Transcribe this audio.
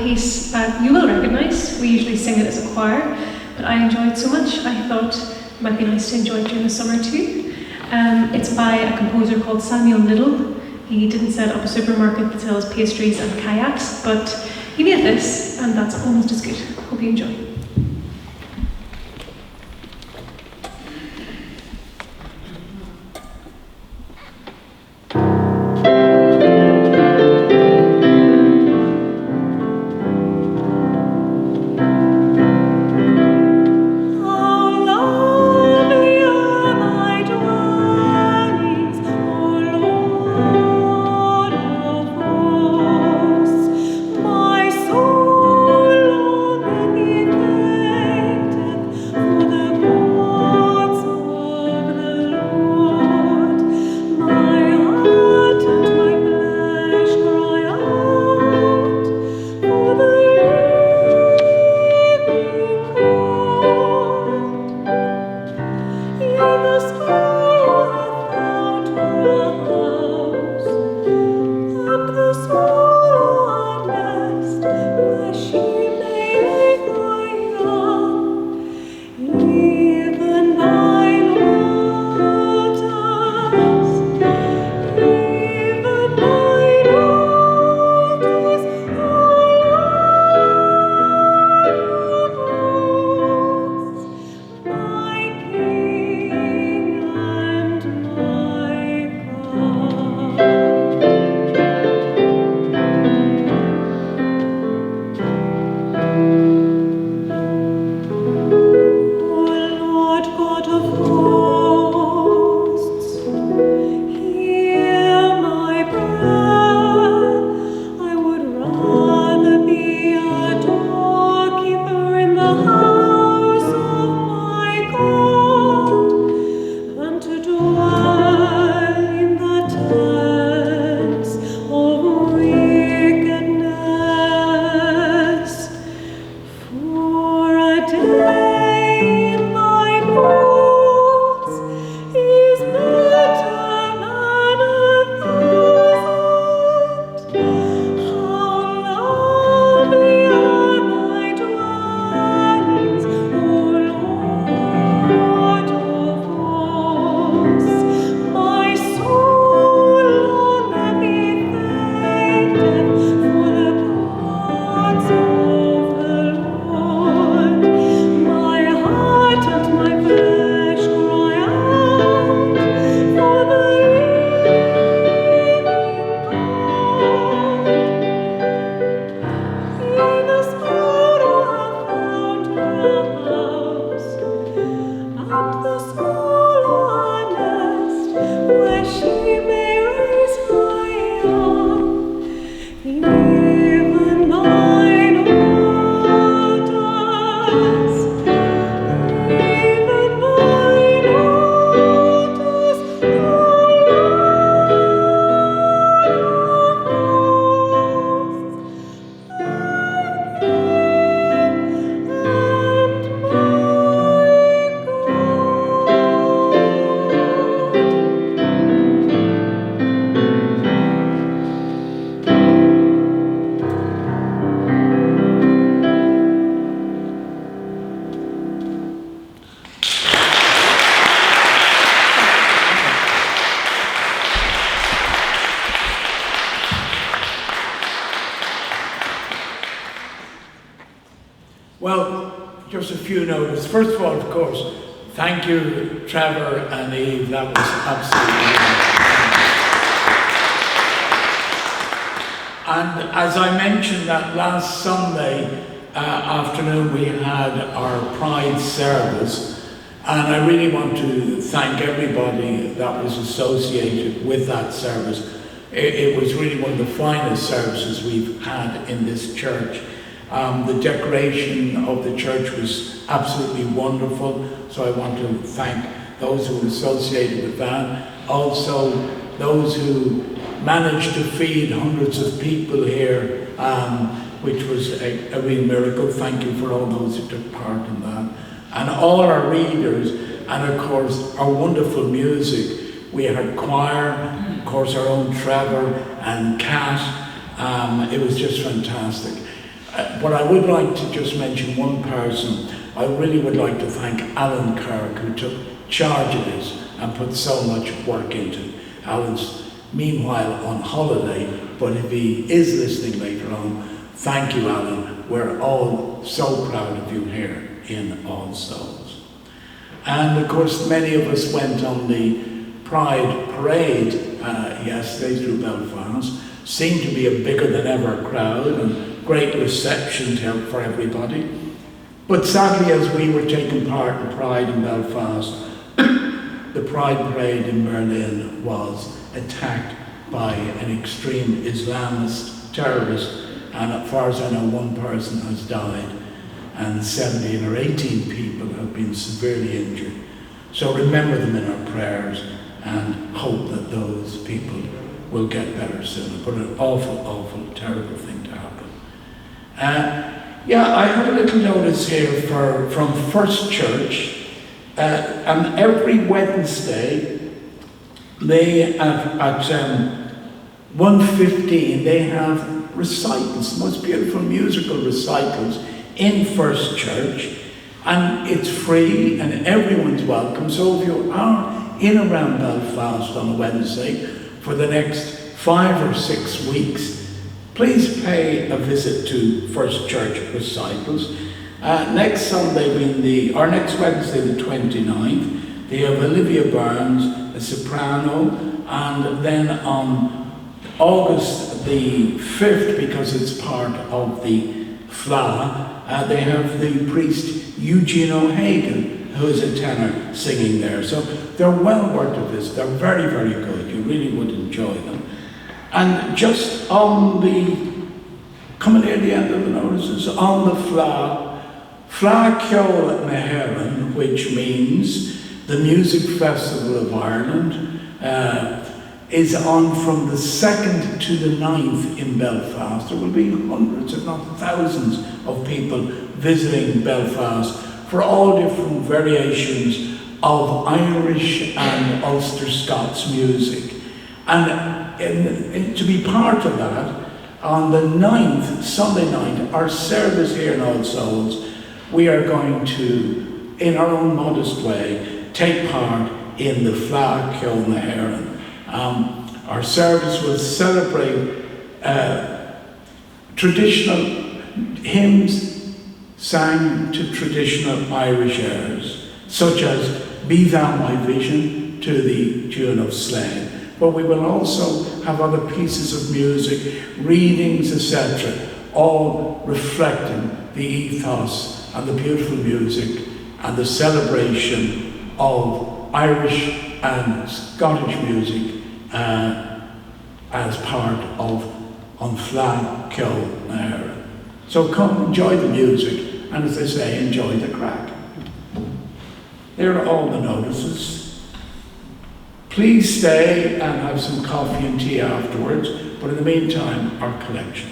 piece that you will recognise. We usually sing it as a choir, but I enjoyed it so much I thought it might be nice to enjoy it during the summer too. It's by a composer called Samuel Liddell. He didn't set up a supermarket that sells pastries and kayaks, but he made this, and that's almost as good. Hope you enjoy. Well, just a few notes. First of all, of course, thank you, Trevor and Eve. That was absolutely wonderful. And as I mentioned that last Sunday afternoon, we had our Pride service. And I really want to thank everybody that was associated with that service. It was really one of the finest services we've had in this church. The decoration of the church was absolutely wonderful, so I want to thank those who were associated with that. Also, those who managed to feed hundreds of people here, which was a real miracle. Thank you for all those who took part in that. And all our readers, and of course, our wonderful music. We had choir, of course, our own Trevor and Kat. It was just fantastic. But I would like to just mention one person. I really would like to thank Alan Kirk, who took charge of this and put so much work into it. Alan's meanwhile on holiday, but if he is listening later on, thank you, Alan. We're all so proud of you here in All Souls. And of course, many of us went on the Pride Parade yesterday through Belfast. Seemed to be a bigger than ever crowd and great reception for everybody. But sadly, as we were taking part in Pride in Belfast, the Pride Parade in Berlin was attacked by an extreme Islamist terrorist, and as far as I know, one person has died and 17 or 18 people have been severely injured. So remember them in our prayers and hope that those people will get better soon. But an awful, awful, terrible thing to happen. I have a little notice here from First Church, and every Wednesday they at 1:15 they have recitals, most beautiful musical recitals in First Church, and it's free and everyone's welcome. So if you are in around Belfast on a Wednesday for the next 5 or 6 weeks, please pay a visit to First Church recitals. Next Sunday, next Wednesday the 29th, they have Olivia Burns, a soprano, and then on August the 5th, because it's part of the FLA, they have the priest Eugene O'Hagan, who is a tenor, singing there. So they're well worth a visit. They're very, very good. You really would enjoy them. And just on coming near the end of the notices, on the Fla Ceol na HÉireann, which means the Music Festival of Ireland, is on from the 2nd to the 9th in Belfast. There will be hundreds, if not thousands, of people visiting Belfast for all different variations of Irish and Ulster Scots music. And to be part of that, on the 9th, Sunday night, our service here in All Souls, we are going to, in our own modest way, take part in the Fla Ceol na HÉireann. Our service will celebrate traditional hymns sang to traditional Irish airs, such as Be Thou My Vision to the tune of Slane. But we will also have other pieces of music, readings, etc., all reflecting the ethos and the beautiful music and the celebration of Irish and Scottish music as part of An Fla Ceol na HÉireann. So come enjoy the music, and as they say, enjoy the crack. There are all the notices. Please stay and have some coffee and tea afterwards, but in the meantime, our collection.